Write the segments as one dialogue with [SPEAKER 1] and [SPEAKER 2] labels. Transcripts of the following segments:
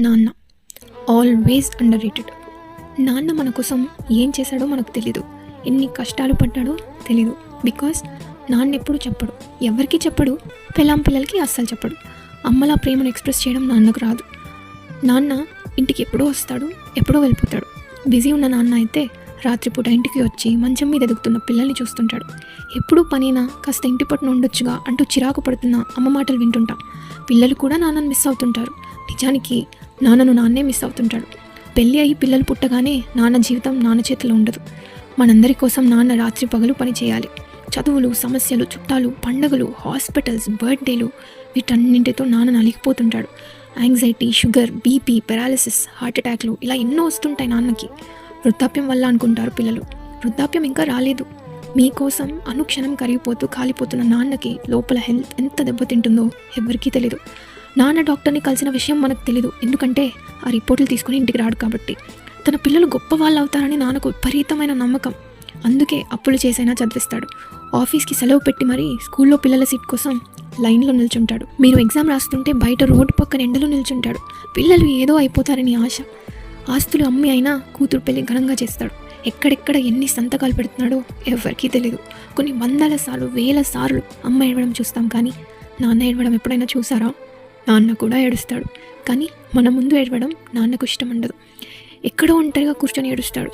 [SPEAKER 1] నాన్న always under rated. నాన్న మన కోసం ఏం చేశాడో మనకు తెలీదు, ఎన్ని కష్టాలు పడ్డాడో తెలీదు. బికాస్ నాన్న ఎప్పుడు చెప్పడు, ఎవరికి చెప్పడు, పిల్లలకి అస్సలు చెప్పడు. అమ్మలా ప్రేమను ఎక్స్ప్రెస్ చేయడం నాన్నకు రాదు. నాన్న ఇంటికి ఎప్పుడో వస్తాడు, ఎప్పుడో వెళ్ళిపోతాడు. బిజీ ఉన్న నాన్న అయితే రాత్రిపూట ఇంటికి వచ్చి మంచం మీద ఎదుగుతున్న పిల్లల్ని చూస్తుంటాడు. ఎప్పుడూ పనైనా కాస్త ఇంటి పట్టున ఉండొచ్చుగా అంటూ చిరాకు పడుతున్న అమ్మ మాటలు వింటుంటాం. పిల్లలు కూడా నాన్నను మిస్ అవుతుంటారు. నిజానికి నాన్నను నాన్నే మిస్ అవుతుంటాడు. పెళ్ళి అయ్యి పిల్లలు పుట్టగానే నాన్న జీవితం నాన్న చేతిలో ఉండదు. మనందరి కోసం నాన్న రాత్రి పగలు పని చేయాలి. చదువులు, సమస్యలు, చుట్టాలు, పండుగలు, హాస్పిటల్స్, బర్త్డేలు, వీటన్నింటితో నాన్న నలిగిపోతుంటాడు. Anxiety, sugar, BP, paralysis, heart అటాక్లు ఇలా ఎన్నో వస్తుంటాయి నాన్నకి. వృద్ధాప్యం వల్ల అనుకుంటారు పిల్లలు. వృద్ధాప్యం ఇంకా రాలేదు. మీకోసం అనుక్షణం కరిగిపోతూ కాలిపోతున్న నాన్నకి లోపల హెల్త్ ఎంత దెబ్బతింటుందో ఎవరికీ తెలీదు. నాన్న డాక్టర్ని కలిసిన విషయం మనకు తెలీదు, ఎందుకంటే ఆ రిపోర్టులు తీసుకుని ఇంటికి రాడు కాబట్టి. తన పిల్లలు గొప్ప వాళ్ళు అవుతారని నాన్నకు విపరీతమైన నమ్మకం. అందుకే అప్పులు చేసైనా చదివిస్తాడు. ఆఫీస్కి సెలవు పెట్టి మరీ స్కూల్లో పిల్లల సీట్ కోసం లైన్లో నిల్చుంటాడు. మీరు ఎగ్జామ్ రాస్తుంటే బయట రోడ్డు పక్కన ఎండలో నిల్చుంటాడు. పిల్లలు ఏదో అయిపోతారని ఆశ. ఆస్తులు అమ్మి అయినా కూతురు పెళ్లి ఘనంగా చేస్తాడు. ఎక్కడెక్కడ ఎన్ని సంతకాలు పెడుతున్నాడో ఎవరికీ తెలీదు. కొన్ని వందల సార్లు, వేల సార్లు అమ్మ ఏడవడం చూస్తాం, కానీ నాన్న ఏడవడం ఎప్పుడైనా చూసారా? నాన్న కూడా ఏడుస్తాడు, కానీ మన ముందు ఏడవడం నాన్నకు ఇష్టం ఉండదు. ఎక్కడో ఒంటరిగా కూర్చొని ఏడుస్తాడు.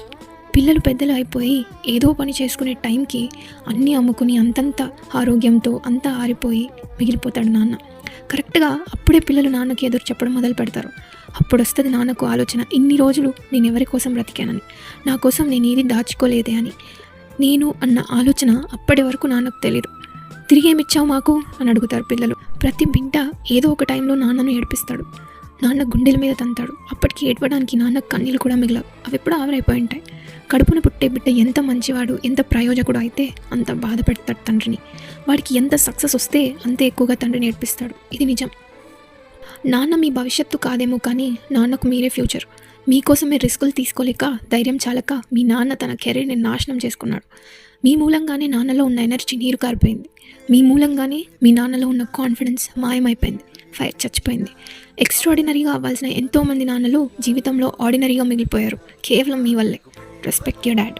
[SPEAKER 1] పిల్లలు పెద్దలు అయిపోయి ఏదో పని చేసుకునే టైంకి అన్నీ అమ్ముకుని అంతంత ఆరోగ్యంతో అంతా ఆరిపోయి మిగిలిపోతాడు నాన్న. కరెక్ట్గా అప్పుడే పిల్లలు నాన్నకి ఎదురు చెప్పడం మొదలు పెడతారు. అప్పుడు వస్తుంది నాన్నకు ఆలోచన, ఇన్ని రోజులు నేను ఎవరి కోసం బ్రతికానని, నా కోసం నేను ఏది దాచుకోలేదే అని. నేను అన్న ఆలోచన అప్పటి వరకు నాన్నకు తెలీదు. తిరిగేమిచ్చావు మాకు అని అడుగుతారు పిల్లలు. ప్రతి బిడ్డ ఏదో ఒక టైంలో నాన్నను ఏడిపిస్తాడు. నాన్న గుండెల మీద తంతాడు. అప్పటికి ఏడవడానికి నాన్న కన్నీళ్ళు కూడా మిగలవు. అవి ఎప్పుడు ఆవిరైపోయి ఉంటాయి. కడుపున పుట్టే బిడ్డ ఎంత మంచివాడు, ఎంత ప్రయోజకుడు అయితే అంత బాధ పెడతాడు తండ్రిని. వాడికి ఎంత సక్సెస్ వస్తే అంతే ఎక్కువగా తండ్రిని ఏడిపిస్తాడు. ఇది నిజం. నాన్న మీ భవిష్యత్తు కాదేమో, కానీ నాన్నకు మీరే ఫ్యూచర్. మీకోసమే రిస్కులు తీసుకోలేక, ధైర్యం చాలక మీ నాన్న తన కెరీర్ని నాశనం చేసుకున్నాడు. మీ మూలంగానే నాన్నలో ఉన్న ఎనర్జీ నీరు కారిపోయింది. మీ మూలంగానే మీ నాన్నలో ఉన్న కాన్ఫిడెన్స్ మాయమైపోయింది. ఫైర్ చచ్చిపోయింది. ఎక్స్ట్రాడినరీగా అవ్వాల్సిన ఎంతోమంది నాన్నలు జీవితంలో ఆర్డినరీగా మిగిలిపోయారు కేవలం మీ వల్లే. Respect your dad.